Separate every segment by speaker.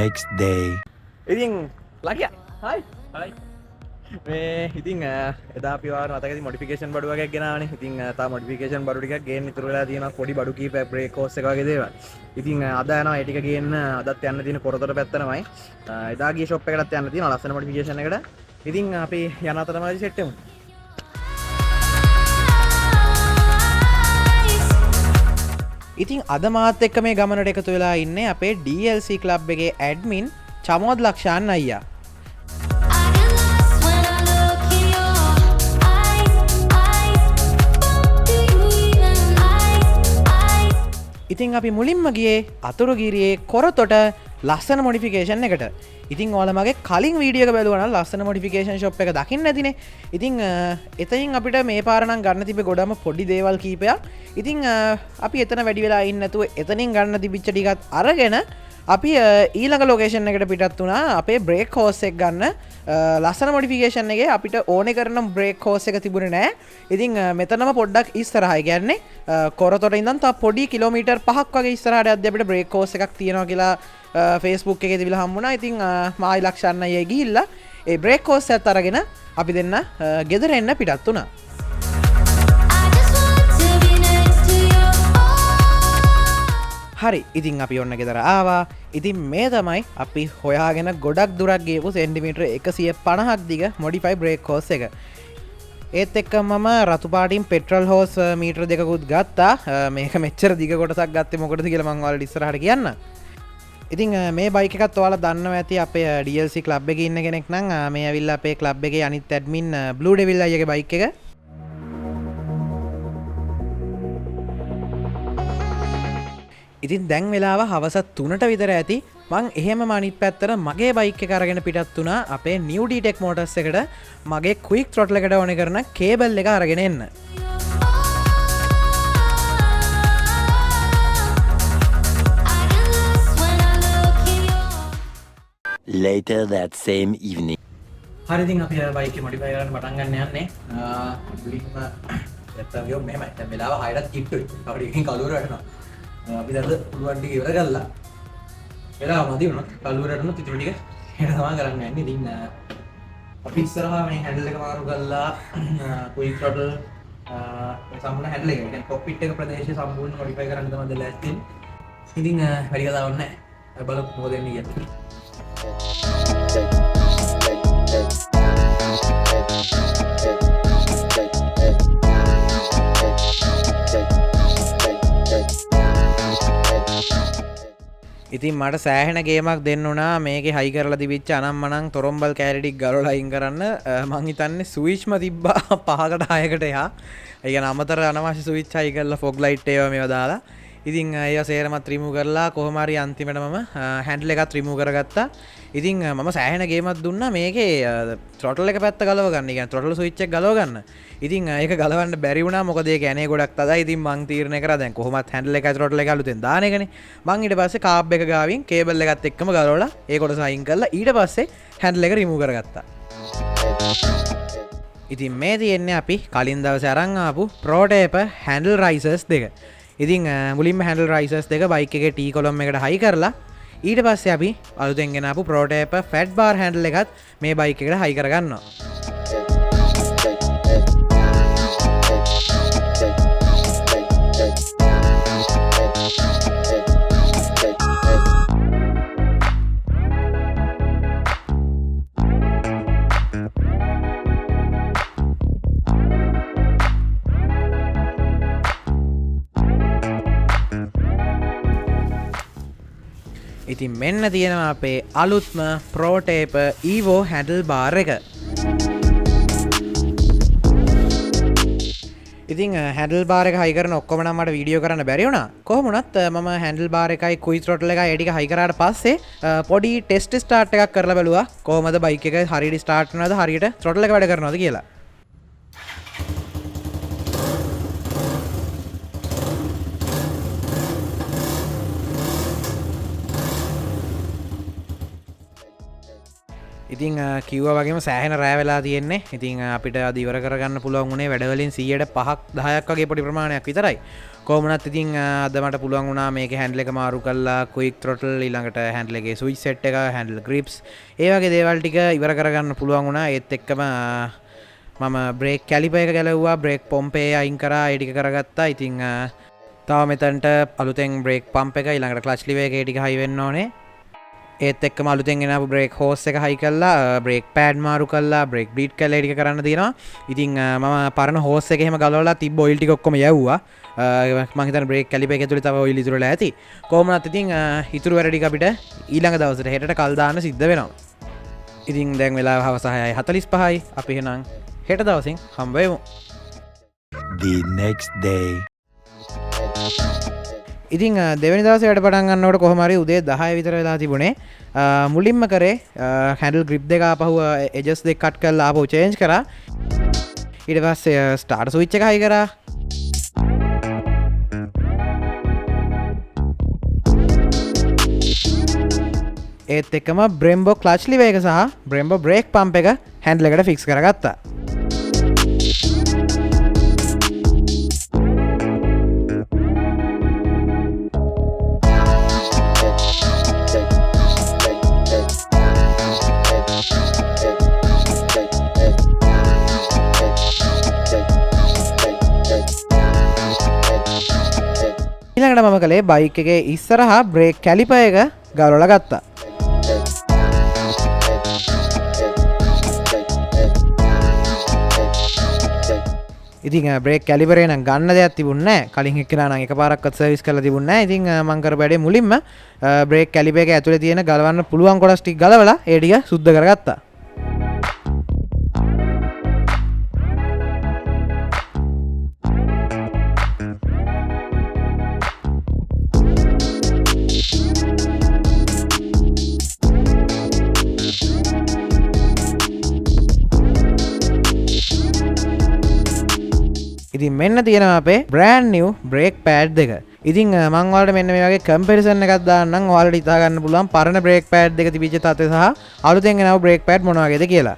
Speaker 1: next day.
Speaker 2: ඉතින් ලකියා හයි හයි මේ ඉතින් එදා අපි වාර මතකයි මොඩිෆිකේෂන් බඩු වගේක් ගෙනාවනේ. ඉතින් තා මොඩිෆිකේෂන් බඩු ටිකක් ගේන්න ඉතුරු වෙලා තියෙනවා. පොඩි බඩු කීපයක් බ්‍රේක් හෝස් එක වගේ දේවල්. ඉතින් අද යනවා ඒ ටික ගේන්න. අදත් යන්න තියෙන කොරතොට පැත්තමයි. එදා ගිය ෂොප් එකටත් යන්න තියෙනවා ලස්සන මොඩිෆිකේෂන් එකකට. ඉතින් අපි යන අතරමයි සෙට් වෙමු. ඉතින් අද මාත් එක්ක මේ ගමනට එකතු වෙලා ඉන්නේ අපේ DLC ක්ලබ් එකේ ඇඩ්මින් චමෝද් ලක්ෂාන් අයියා. ඉතින් අපි මුලින්ම ගියේ අතුරුගිරියේ කොරතොට ලස්සන මොඩිෆිකේෂන් එකට. ඉතින් ඔයාලා මගේ කලින් වීඩියෝ එක බැලුවා නම් ලස්සන මොඩිෆිකේෂන් ෂොප් එක දකින්න නැතිනේ. ඉතින් එතනින් අපිට මේ පාර නම් ගන්න තිබ්බේ ගොඩම පොඩි දේවල් කීපයක්. ඉතින් අපි එතන වැඩි වෙලා ඉන්නේ නැතුව එතනින් ගන්න තිබිච්ච ටිකත් අරගෙන අපි ඊළඟ ලොකේෂන් එකට පිටත් වුණා අපේ බ්‍රේක් හෝස් එක ගන්න. ලස්සන මොඩිෆිකේෂන් එකේ අපිට ඕනේ කරන බ්‍රේක් හෝස් එක තිබුණේ නැහැ. ඉතින් මෙතනම පොඩ්ඩක් ඉස්සරහයි කියන්නේ කොරතොට ඉඳන් තා පොඩි කිලෝමීටර් 5ක් වගේ ඉස්සරහට යද්දී අපිට බ්‍රේක් හෝස් එකක් තියෙනවා කියලා Facebook එකේ තිබිලා හම්බුණා. ඉතින් මායි ලක්ෂණ අයියා ගිහිල්ලා ඒ බ්‍රේක් හෝස් එකත් අරගෙන අපි දෙන්න ගෙදර එන්න පිටත් වුණා. හරි ඉතින් අපි ඔන්න ගෙදර ආවා. ඉතින් මේ තමයි අපි හොයාගෙන ගොඩක් දුරක් ගියපු සෙන්ටිමීටර් 150ක් දිග මොඩිෆයි බ්‍රේක් හෝස් එක. ඒත් එක්ක මම රතු පාටින් පෙට්‍රල් හෝස් මීටර දෙකකුත් ගත්තා. මේක මෙච්චර දිග කොටසක් ගත්තේ මොකටද කියලා මම ඔයාලට ඉස්සරහට කියන්න. ඉතින් මේ බයික් එකත් ඔයාලා දන්නවා ඇති අපේ DLC ක්ලබ් එකේ ඉන්න කෙනෙක් නම් මේ ඇවිල්ලා අපේ ක්ලබ් එකේ අනිත් ඇඩ්මින් බ්ලූ ඩෙවිල් අයියාගේ බයික් එක. ඉතින් දැන් වෙලාව හවස 3ට විතර ඇති. මං එහෙම අනිත් පැත්තට මගේ බයික් එක අරගෙන පිටත් වුණා අපේ New D-Tech Motors එකට මගේ ක්වික් throttle එකට ඕනේ කරන කේබල් එක අරගෙන එන්න.
Speaker 1: Later that same evening.
Speaker 2: හරි ඉතින් අපි බයික් එක මොඩිෆයි කරන්න පටන් ගන්න යන්නේ. මුලින්ම නැත්තම් යෝ මෙහෙමයි. දැන් වෙලාව 6ට කිට්ටුයි. අපිට එකකින් කලුවර වැටෙනවා. අපි දැන් පුළුවන් ටික ඉවර කළා. වෙලාව මදි වුණා. කලුවරට උනත් ඉතුරු ටික හෙට තමයි කරන්න යන්නේ. ඉතින් අපි ඉස්සරහා මේ හැන්ඩල් එක මාරු කරලා ක්වික් throttle මේ සම්පූර්ණ හැන්ඩල් එක කියන්නේ කොක්පිට් එක ප්‍රදේශය සම්පූර්ණ මොඩිෆයි කරන්න තමයි දැන් ලෑස්ති වෙන්නේ. ඉතින් වැඩි කතාවක් නැහැ. බලමු මොකද වෙන්නේ කියලා. ඉතින් මට සෑහෙන ගේමක් දෙන්න උනා මේකේ හයි කරලා තිබිච්ච අනම්මනම් තොරම්බල් කෑලි ටික ගලවලා අයින් කරන්න. මං හිතන්නේ ස්විච්ම තිබ්බා 5කට 6කට එහා. ඒ කියන්නේ අමතර අනවශ්‍ය ස්විච් හයි කරලා ෆොග් ලයිට් ඒවා මේවා දාලා. ඉතින් ඒවා සේරමත් රිමූව් කරලා කොහොම හරි අන්තිමට මම හැන්ඩල් එකත් රිමූව් කරගත්තා. ඉතින් මම සෑහෙන ගේමක් දුන්නා මේකේ throttle එක පැත්ත ගලව ගන්න. ඒ කියන්නේ throttle switch එක ගලව ගන්න. ඉතින් ඒක ගලවන්න බැරි වුණා මොකද ඒක ඇනේ ගොඩක් තදයි. ඉතින් මං තීරණය කරා දැන් කොහොමත් හැන්ඩල් එකයි throttle එක අලුතෙන් දාන එකනේ. මං ඊට පස්සේ කාබ් එක ගාවින් කේබල් එකත් එක්කම ගලවලා ඒ කොටස අයින් කරලා ඊට පස්සේ හැන්ඩල් එක රිමූව් කරගත්තා. ඉතින් මේ තියෙන්නේ අපි කලින් දවසේ අරන් ආපු Pro-Taper handle risers දෙක. ඉතින් මුලින්ම handle risers දෙක බයික් එකේ T column එකට හයි කරලා ඊට පස්සේ අපි අලුතෙන් ගෙන ආපු Pro-Taper fat bar handle එකත් මේ බයික් එකට හයි කරගන්නවා. ඉතින් මෙන්න තියෙනවා අපේ අලුත්ම Pro-Taper Evo handle bar එක. ඉතින් handle bar එක හයි කරන ඔක්කොම නම් මට වීඩියෝ කරන්න බැරි වුණා. කොහොම වුණත් මම handle bar එකයි quick throttle එකයි ඒ ටික හයි කරාට පස්සේ පොඩි test start එකක් කරලා බලුවා. කොහොමද බයික් එක හරියට start වෙනවද හරියට throttle එක වැඩ කරනවද කියලා. ඉතින් කිව්වා වගේම සෑහෙන රෑ වෙලා තියෙන්නේ. ඉතින් අපිට අද ඉවර කරගන්න පුළුවන් වුණේ වැඩ වලින් 100ට 5ක් 10ක් වගේ පොඩි ප්‍රමාණයක් විතරයි. කොහොමනත් ඉතින් අද මට පුළුවන් වුණා මේකේ හැන්ඩල් එක මාරු කරලා ක්වික් throttle ඊළඟට හැන්ඩල් එකේ ස්විච් සෙට් එක හැන්ඩල් ග්‍රිප්ස් ඒ වගේ දේවල් ටික ඉවර කරගන්න පුළුවන් වුණා. ඒත් එක්කම මම බ්‍රේක් කැලිපර් එක ගැලවුවා, බ්‍රේක් පොම්පේ අයින් කරා, ඒ ටික කරගත්තා. ඉතින් තව මෙතනට අලුතෙන් බ්‍රේක් පම්ප් එක ඊළඟට ක්ලච් ලිවර් එකේ ටික හයි වෙන්න ඕනේ. ඒත් එක්කම අලුතෙන් ගෙනාපු බ්‍රේක් හෝස් එක හයි කරලා බ්‍රේක් පෑඩ් මාරු කරලා බ්‍රේක් බ්ලීඩ් කරලා ටික කරන්න තියෙනවා. ඉතින් මම පරණ හෝස් එක එහෙම ගලවලා තිබ්බ ඔයිල් ටික ඔක්කොම යවුවා. මම හිතන්නේ බ්‍රේක් කැලිපර් එක ඇතුලේ තව ඔයිල් ඉතුරුලා ඇති. කොහොමවත් ඉතින් ඉතුරු වැඩ ටික අපිට ඊළඟ දවසට හෙටට කල් දාන්න සිද්ධ වෙනවා. ඉතින් දැන් වෙලාව හවස 6:45යි. අපි එහෙනම් හෙට දවසින් හම්බ වෙමු.
Speaker 1: The next day.
Speaker 2: ඉතින් දෙවැනි දවසේ වැඩ පටන් ගන්නකොට කොහොම හරි උදේ 10 විතර වෙලා තිබුණේ. මුලින්ම කරේ හැන්ඩල් ග්‍රිප් දෙක ආපහු එජස් දෙක කට් කරලා ආපහු චේන්ජ් කරා. ඊට පස්සේ ස්ටාර්ට් ස්විච් එක හයි කරා. ඒත් එක්කම බ්‍රෙම්බෝ ක්ලච් ලිවර් එක සහ බ්‍රෙම්බෝ බ්‍රේක් පම්ප් එක හැන්ඩල් එකට ෆික්ස් කරගත්තා. ඊළඟට මම කළේ බයික් එකේ ඉස්සරහා බ්‍රේක් කැලිපර් එක ගලවලා ගත්තා. ඉතින් බ්‍රේක් කැලිපරේ නම් ගන්න දෙයක් තිබුණේ නැහැ. කලින් එක්කෙනා නම් එකපාරක්වත් සර්විස් කරලා තිබුණේ නැහැ. ඉතින් මම කරපු වැඩේ මුලින්ම බ්‍රේක් කැලිපර් එක ඇතුලේ තියෙන ගලවන්න පුළුවන් කොටස් ටික ගලවලා ඒ ටික සුද්ධ කරගත්තා. ඉතින් මෙන්න තියෙනවා අපේ brand new brake pad දෙක. ඉතින් මම ඔයාලට මෙන්න මේ වගේ comparison එකක් දාන්නම්. ඔයාලට හිතා ගන්න පුළුවන් පරණ brake pad දෙක තිබිච්ච තත්ත්වය සහ අලුතෙන් ගෙනාවු brake pad මොන වගේද කියලා.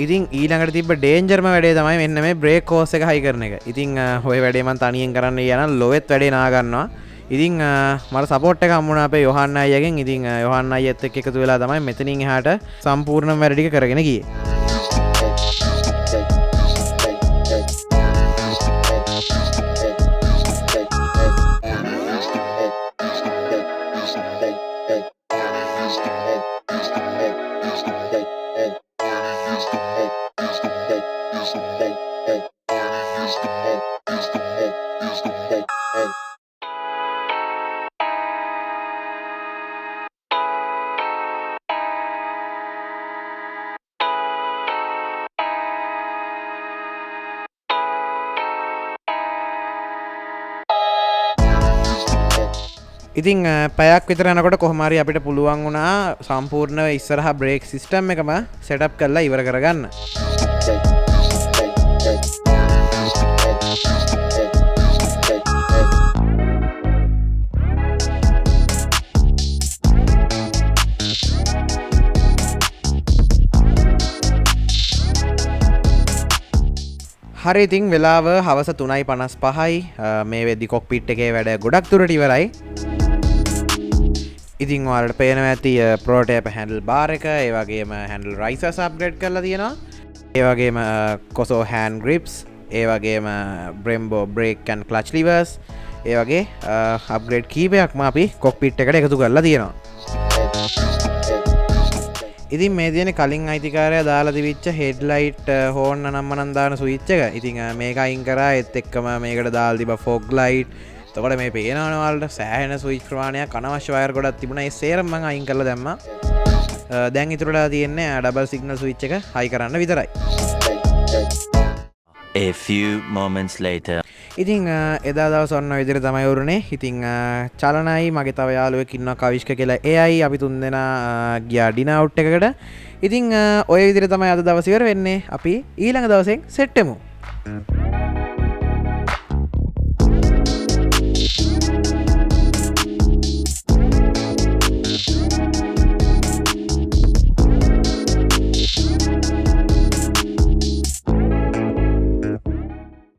Speaker 2: ඉතින් ඊළඟට තිබ්බ dangerම වැඩේ තමයි මෙන්න මේ brake hose එක හයි කරන එක. ඉතින් ඔය වැඩේ මම තනියෙන් කරන්න ගියා නම් ලොවෙත් වැඩේ නා ගන්නවා. ඉතින් මට සපෝට් එක හම්බුණා අපේ යොහන්න අයියාගෙන්. ඉතින් යොහන්න අයියත් එක්ක එකතු වෙලා තමයි මෙතනින් එහාට සම්පූර්ණ වැඩ ටික කරගෙන ගියේ. ඉතින් පැයක් විතර යනකොට කොහොම හරි අපිට පුළුවන් වුණා සම්පූර්ණව ඉස්සරහා බ්‍රේක් සිස්ටම් එකම සෙටප් කරලා ඉවර කරගන්න. හරි ඉතින් වෙලාව හවස 3:55යි. මේ වෙද්දි කොක්පිට් එකේ වැඩ ගොඩක් දුරට ඉවරයි. ඉතින් ඔයාලට පේනවා ඇති ප්‍රෝටෝටයිප් හැන්ඩල් බාර් එක, ඒ වගේම හැන්ඩල් රයිසර්ස් අප්ග්‍රේඩ් කරලා තියෙනවා. ඒ වගේම කොසෝ හෑන්ඩ් ග්‍රිප්ස්, ඒ වගේම බ්‍රෙම්බෝ බ්‍රේක් ඇන්ඩ් ක්ලච් ලිවර්ස්, ඒ වගේ අප්ග්‍රේඩ් කීපයක්ම අපි කොක්පිට් එකට එකතු කරලා තියෙනවා. ඉතින් මේ තියෙන කලින් අයිතිකාරයා දාලා තිබිච්ච හෙඩ්ලයිට් හෝන් නම්මනම් දාන ස්විච් එක. ඉතින් මේක අයින් කරා. ඒත් එක්කම මේකට දාලා තිබ්බ ෆොග් ලයිට්. එතකොට මේ පේනවනේ ඔයාලට සෑහෙන ස්විච් ප්‍රමාණයක් අනවශ්‍ය වයර් ගොඩක් තිබුණා. ඒ සේරම මම අයින් කරලා දැම්මා. දැන් ඉතුරුලා තියෙන්නේ ඩබල් සිග්නල් ස්විච් එක හයි කරන්න විතරයි.
Speaker 1: A few moments later.
Speaker 2: ඉතින් එදා දවස් ඔන්න ඔය විදිහට තමයි වරුනේ. ඉතින් චලනයි මගේ තව යාළුවෙක් ඉන්නවා කවිෂ්ක කියලා. එයයි අපි තුන්දෙනා ගියා ඩිනර් අවුට් එකකට. ඉතින් ඔය විදිහට තමයි අද දවස් ඉවර වෙන්නේ. අපි ඊළඟ දවසෙන් සෙට් වෙමු.